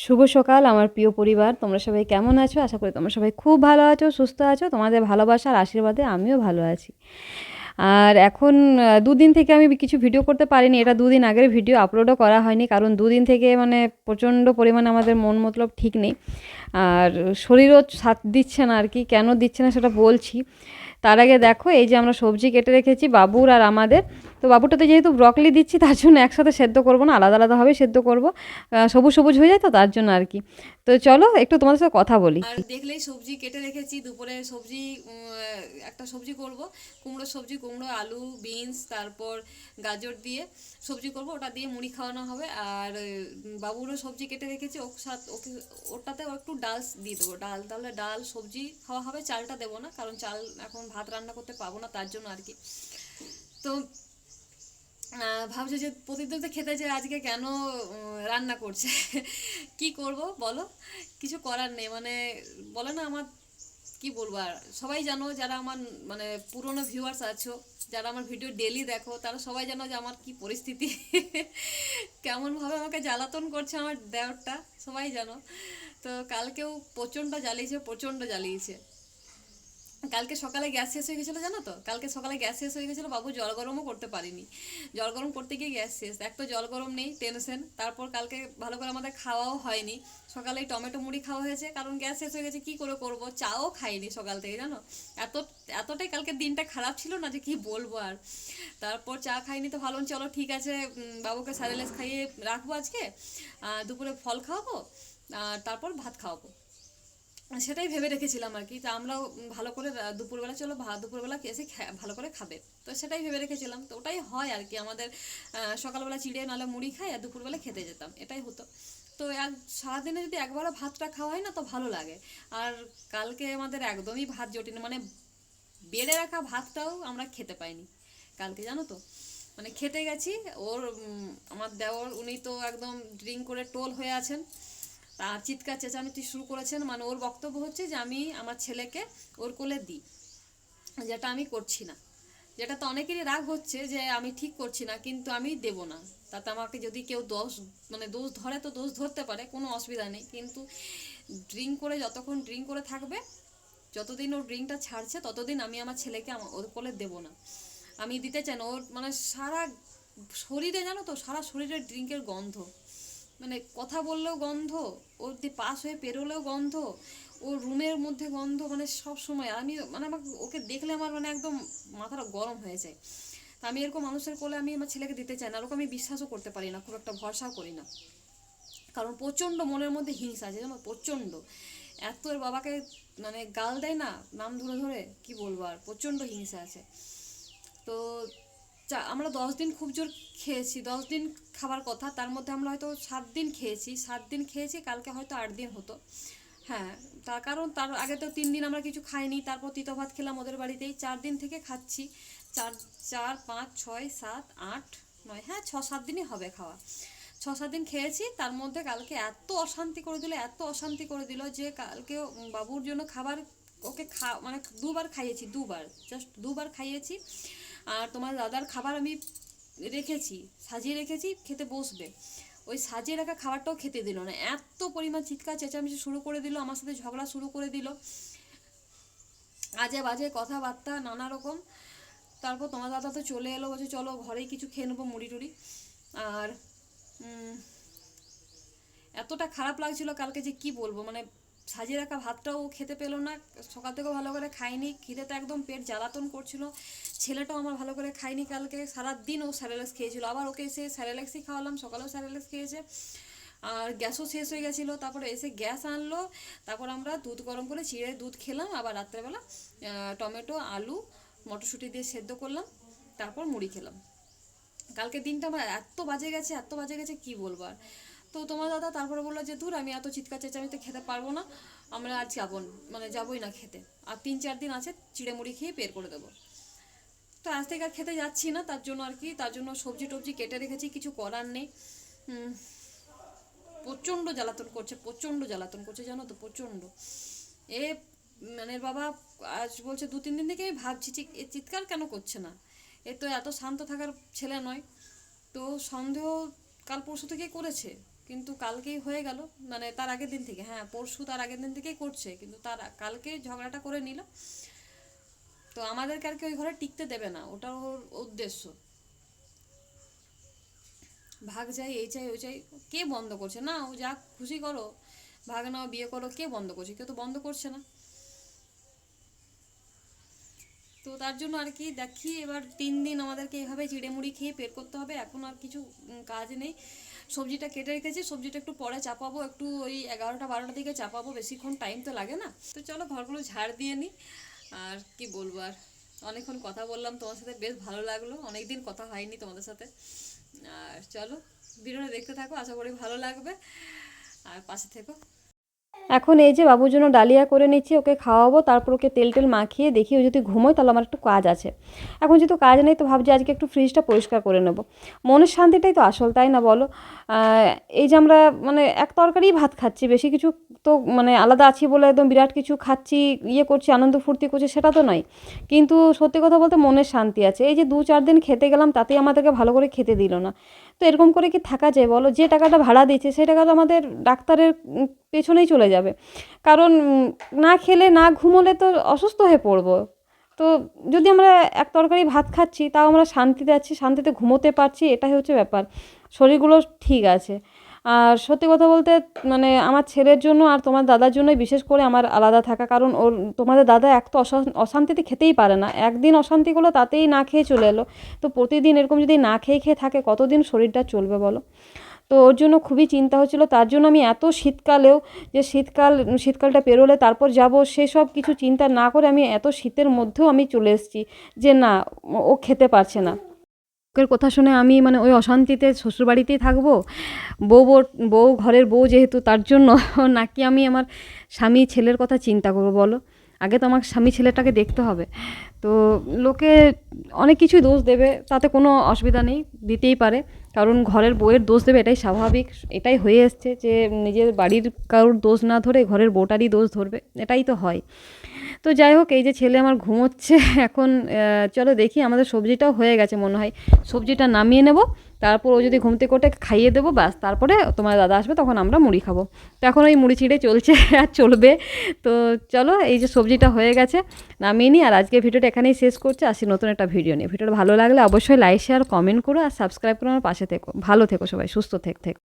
শুভ সকাল আমার প্রিয় পরিবার, তোমরা সবাই কেমন আছো? আশা করি তোমরা সবাই খুব ভালো আছো, সুস্থ আছো। তোমাদের ভালোবাসা আর আশীর্বাদে আমিও ভালো আছি। আর এখন ২ দিন থেকে আমি কিছু ভিডিও করতে পারিনি। এটা ২ দিন আগের ভিডিও, আপলোডও করা হয়নি। কারণ ২ দিন থেকে মানে প্রচণ্ড পরিমাণে আমাদের মন মতলব ঠিক নেই। আর শরীরও সাথ দিচ্ছে না আর কি। কেন দিচ্ছে না সেটা বলছি। তার আগে দেখো, এই যে আমরা সবজি কেটে রেখেছি বাবুর আর আমাদের। তো বাবুটাতে যেহেতু ব্রকলি দিচ্ছি তার জন্য একসাথে সেদ্ধ করব না, আলাদা আলাদাভাবে সেদ্ধ করব। সবুজ সবুজ হয়ে যায় তো তার জন্য আর কি। তো চলো একটু তোমাদের সাথে কথা বলি। আর দেখলেই সবজি কেটে রেখেছি। দুপুরে সবজি একটা সবজি করব, কুমড়ো সবজি, কুমড়ো, আলু, বিনস, তারপর গাজর দিয়ে সবজি করব। ওটা দিয়ে মুড়ি খাওয়ানো হবে। আর বাবুরও সবজি কেটে রেখেছি, ওর সাথে ওকে ওটাতেও একটু ডাল দিয়ে দেবো। ডাল, তাহলে ডাল সবজি খাওয়া হবে, চালটা দেবো না, কারণ চাল এখন ভাত রান্না করতে পাবো না, তার জন্য আর কি। তো ভাবছে যে প্রতিদিন তো খেতে চাই, আজকে কেন রান্না করছে। কি করব বলো, কিছু করার নেই। মানে বলে না, আমার কি বলবো আর, সবাই জানো যারা আমার মানে পুরনো ভিউয়ার্স আছো, যারা আমার ভিডিও ডেলি দেখো, তারা সবাই জানো যে আমার কি পরিস্থিতি। কেমন ভাবে আমাকে জ্বালাতন করছে আমার দেওরটা, সবাই জানো। তো কালকেও প্রচণ্ড জ্বালিয়েছে, প্রচণ্ড জ্বালিয়েছে। কালকে সকালে গ্যাস শেষ হয়ে গেছিলো, জানো তো, কালকে সকালে গ্যাস শেষ হয়ে গেছিলো। বাবু জল গরমও করতে পারিনি, জল গরম করতে গিয়ে গ্যাস শেষ। এক তো জল গরম নেই, টেনশন। তারপর কালকে ভালো করে আমাদের খাওয়াও হয়নি। সকালে টমেটো মুড়ি খাওয়া হয়েছে, কারণ গ্যাস শেষ হয়ে গেছে, কি করে করব। চাও খাইনি সকাল থেকে, জানো। এত এতটাই কালকে দিনটা খারাপ ছিল না যে কি বলবো আর। তারপর চা খাইনি, তো ভালো, চলো ঠিক আছে, বাবুকে স্যারেলেস খাইয়ে রাখবো আজকে। দুপুরে ফল খাওয়াবো, আর তারপর ভাত খাওয়াবো, সেটাই ভেবে রেখেছিলাম আর কি। তা আমরাও ভালো করে দুপুরবেলা, চলো দুপুরবেলা এসে ভালো করে খাবে, তো সেটাই ভেবে রেখেছিলাম। তো ওটাই হয় আর কি আমাদের। সকালবেলা চিড়ে নাহলে মুড়ি খাই, আর দুপুরবেলা খেতে যেতাম, এটাই হতো। তো সারাদিনে যদি একবারও ভাতটা খাওয়া হয় না তো ভালো লাগে। আর কালকে আমাদের একদমই ভাত জোটেনি, মানে বেড়ে রাখা ভাতটাও আমরা খেতে পাইনি কালকে, জানো তো। মানে খেতে গেছি, ওর আমার দেওর উনি তো একদম ড্রিঙ্ক করে টোল হয়ে আছেন। তার চিৎকার চেঁচামেচি শুরু করেছেন। মানে ওর বক্তব্য হচ্ছে যে আমি আমার ছেলেকে ওর কোলে দিই, যেটা আমি করছি না। যেটা তো অনেকেরই রাগ হচ্ছে যে আমি ঠিক করছি না, কিন্তু আমি দেব না। তাতে আমাকে যদি কেউ দোষ ধরে তো দোষ ধরতে পারে, কোনো অসুবিধা নেই। কিন্তু ড্রিঙ্ক করে, যতক্ষণ ড্রিঙ্ক করে থাকবে, যতদিন ওর ড্রিঙ্কটা ছাড়ছে ততদিন আমি আমার ছেলেকে ওর কোলে দেবো না। আমি দিতে চাই না। ওর মানে সারা শরীরে, জানো তো, সারা শরীরে ড্রিঙ্কের গন্ধ। মানে কথা বললেও গন্ধ, ওর দিয়ে পাশ হয়ে পেরোলেও গন্ধ, ওর রুমের মধ্যে গন্ধ, মানে সব সময় আমি মানে আমাকে ওকে দেখলে আমার মানে একদম মাথাটা গরম হয়ে যায়। তা আমি এরকম মানুষের কোলে আমি আমার ছেলেকে দিতে চাই না। ওরকম আমি বিশ্বাসও করতে পারি না, খুব একটা ভরসাও করি না। কারণ প্রচণ্ড মনের মধ্যে হিংসা আছে, জানো, প্রচণ্ড। এত এর বাবাকে মানে গাল দেয় না, নাম ধরে ধরে, কি বলবো আর, প্রচণ্ড হিংসা আছে। তো আমরা 10 দিন খুব জোর খেয়েছি। 10 দিন খাবার কথা, তার মধ্যে আমরা হয়তো 7 দিন খেয়েছি। 7 দিন খেয়েছি, কালকে হয়তো 8 দিন হতো। হ্যাঁ, তার কারণ তার আগে তো 3 দিন আমরা কিছু খাইনি, তারপর তিতো ভাত খেলাম ওদের বাড়িতেই। 4 দিন থেকে খাচ্ছি। চার, 4, 5, 6, 7, 8, 9, হ্যাঁ 6-7 দিনই হবে খাওয়া। 6-7 দিন খেয়েছি, তার মধ্যে কালকে এত অশান্তি করে দিল, এত অশান্তি করে দিল যে কালকে বাবুর জন্য খাবার, ওকে মানে 2বার খাইয়েছি, 2বার, জাস্ট 2বার খাইয়েছি। আর তোমার দাদার খাবার আমি রেখেছি, সাজিয়ে রেখেছি, খেতে বসবে, ওই সাজিয়ে রাখা খাবারটাও খেতে দিল না। এত পরিমাণ চিৎকার চেঁচামেচি শুরু করে দিল, আমার সাথে ঝগড়া শুরু করে দিল, আজে বাজে কথাবার্তা নানা রকম। তারপর তোমার দাদা তো চলে এলো, বলছে চলো ঘরেই কিছু খেয়ে নেবো, মুড়ি টুড়ি। আর এতটা খারাপ লাগছিল কালকে যে কি বলবো। মানে সাজিয়ে রাখা ভাতটাও খেতে পেলো না, সকাল থেকেও ভালো করে খাইনি, খিদেতে একদম পেট জ্বালাতন করছিল। ছেলেটাও আমার ভালো করে খাইনি কালকে, সারাদিন ও স্যারেলেক্স খেয়েছিল। আবার ওকে এসে স্যারেলেক্সই খাওয়ালাম, সকালেও স্যারেলেক্স খেয়েছে। আর গ্যাসও শেষ হয়ে গেছিলো, তারপরে এসে গ্যাস আনলো। তারপর আমরা দুধ গরম করে চিড়ে দুধ খেলাম। আবার রাত্রেবেলা টমেটো, আলু, মটরশুঁটি দিয়ে সেদ্ধ করলাম, তারপর মুড়ি খেলাম। কালকে দিনটা আমার এত বাজে গেছে, এত বাজে গেছে, কি বলবো আর। তো তোমার দাদা তারপরে বললো যে ধুর, আমি এত চিৎকার চেঁচামেচিতে খেতে পারবো না, আমরা আজ যাবো, মানে যাবোই না খেতে। আর 3-4 দিন আছে, চিড়ে মুড়ি খেয়ে বের করে দেবো। তো আজ থেকে আর খেতে যাচ্ছি না, তার জন্য আর কি, তার জন্য সবজি টবজি কেটে রেখেছি, কিছু করার নেই। প্রচণ্ড জ্বালাতন করছে, প্রচণ্ড জ্বালাতন করছে, জানো তো, প্রচণ্ড। এ মানে বাবা আজ বলছে 2-3 দিন থেকে আমি ভাবছি এ চিৎকার কেন করছে না, এ তো এত শান্ত থাকার ছেলে নয়। তো সন্দেহ কাল পরশু থেকে করেছে, কিন্তু কালকেই হয়ে গেল, মানে তার আগের দিন থেকে, হ্যাঁ পরশু তার আগের দিন থেকেই করছে, কিন্তু তার কালকে ঝগড়াটা করে নিল। তো আমাদেরকে আর কি ওই ঘরে টিকতে দেবে না, ওটা ওর উদ্দেশ্য। ভাগ চাই, এই চাই, ওই চাই, কে বন্ধ করছে? না, ও যা খুশি করো, ভাগ নাও, বিয়ে করো, কে বন্ধ করছে? কেউ তো বন্ধ করছে না। তো তার জন্য আর কি দেখি, এবার 3 দিন আমাদেরকে এভাবে চিড়েমুড়ি খেয়ে পেট করতে হবে। এখন আর কিছু কাজ নেই। সবজিটা কেটে রেখেছি, সবজিটা একটু পরে চাপাবো, একটু ওই 11টা 12টার দিকে চাপাবো, বেশিক্ষণ টাইম তো লাগে না। তো চলো ঘরগুলো ঝাড় দিয়ে নিই। আর কি বলবো আর, অনেকক্ষণ কথা বললাম তোমার সাথে, বেশ ভালো লাগলো, অনেকদিন কথা হয়নি তোমাদের সাথে। আর চলো ভিডিওটা দেখতে থাকো, আশা করি ভালো লাগবে, আর পাশে থেকো। এখন এই যে বাবুর জন্য ডালিয়া করে নিচ্ছি, ওকে খাওয়াবো, তারপর ওকে তেল টেল মাখিয়ে দেখি ও যদি ঘুমোয় তাহলে আমার একটু কাজ আছে। এখন যেহেতু কাজ নেই তো ভাবছি আজকে একটু ফ্রিজটা পরিষ্কার করে নেব। মনের শান্তিটাই তো আসল, তাই না বলো? এই যে আমরা মানে এক তরকারি ভাত খাচ্ছি, বেশি কিছু তো মানে আলাদা আছি বলে একদম বিরাট কিছু খাচ্ছি, ইয়ে করছি, আনন্দ ফুর্তি করছি, সেটা তো নয়। কিন্তু সত্যি কথা বলতে মনের শান্তি আছে। এই যে 2-4 দিন খেতে গেলাম, তাতেই আমাদেরকে ভালো করে খেতে দিল না। তো এরকম করে কি থাকা যায় বলো? যে টাকাটা ভাড়া দিচ্ছে সেই টাকাটা আমাদের ডাক্তারের পেছনেই চলে যাবে। কারণ না খেলে না ঘুমোলে তো অসুস্থ হয়ে পড়বো। তো যদি আমরা এক তরকারি ভাত খাচ্ছি তাও আমরা শান্তিতে আছি, শান্তিতে ঘুমোতে পারছি, এটাই হচ্ছে ব্যাপার। শরীরগুলো ঠিক আছে। আর সত্যি কথা বলতে মানে আমার ছেলের জন্য আর তোমার দাদার জন্যই বিশেষ করে আমার আলাদা থাকা। কারণ ওর তোমাদের দাদা এক তো অশান্তিতে খেতেই পারে না, একদিন অশান্তি করলো তাতেই না খেয়ে চলে এলো। তো প্রতিদিন এরকম যদি না খেয়ে খেয়ে থাকে কতদিন শরীরটা চলবে বলো? তো ওর জন্য খুবই চিন্তা হচ্ছিলো। তার জন্য আমি এত শীতকালেও যে শীতকালটা পেরোলে তারপর যাব, সেসব কিছু চিন্তা না করে আমি এত শীতের মধ্যেও আমি চলে এসেছি যে না, ও খেতে পারছে না। ওর কথা শুনে আমি মানে ওই অশান্তিতে শ্বশুরবাড়িতেই থাকবো। বউ বউ বউ ঘরের বউ যেহেতু, তার জন্য নাকি আমি আমার স্বামী ছেলের কথা চিন্তা করবো বলো? আগে তো আমার স্বামী ছেলেটাকে দেখতে হবে। তো লোকে অনেক কিছুই দোষ দেবে, তাতে কোনো অসুবিধা নেই, দিতেই পারে। কারণ ঘরের বউয়ের দোষ দেবে এটাই স্বাভাবিক, এটাই হয়ে এসছে যে নিজের বাড়ির কারোর দোষ না ধরে ঘরের বউটারই দোষ ধরবে, এটাই তো হয়। তো যাই হোক, এই যে ছেলে আমার ঘুমোচ্ছে এখন। চলো দেখি, আমাদের সবজিটাও হয়ে গেছে মনে হয়, সবজিটা নামিয়ে নেব। তারপর ও যদি ঘুম থেকে ওঠে খাইয়ে দেবো, ব্যাস তারপরে তোমার দাদা আসবে, তখন আমরা মুড়ি খাবো। তো এখন ওই মুড়ি ছিঁড়ে চলছে আর চলবে। তো চলো, এই যে সবজিটা হয়ে গেছে, নামিয়ে নিই। আর আজকে ভিডিওটা এখানেই শেষ করছি, আসি নতুন একটা ভিডিও নিয়ে। ভিডিওটা ভালো লাগলে অবশ্যই লাইক শেয়ার কমেন্ট করো আর সাবস্ক্রাইব করে আমার পাশে থেকো। ভালো থেকো সবাই, সুস্থ থেকো।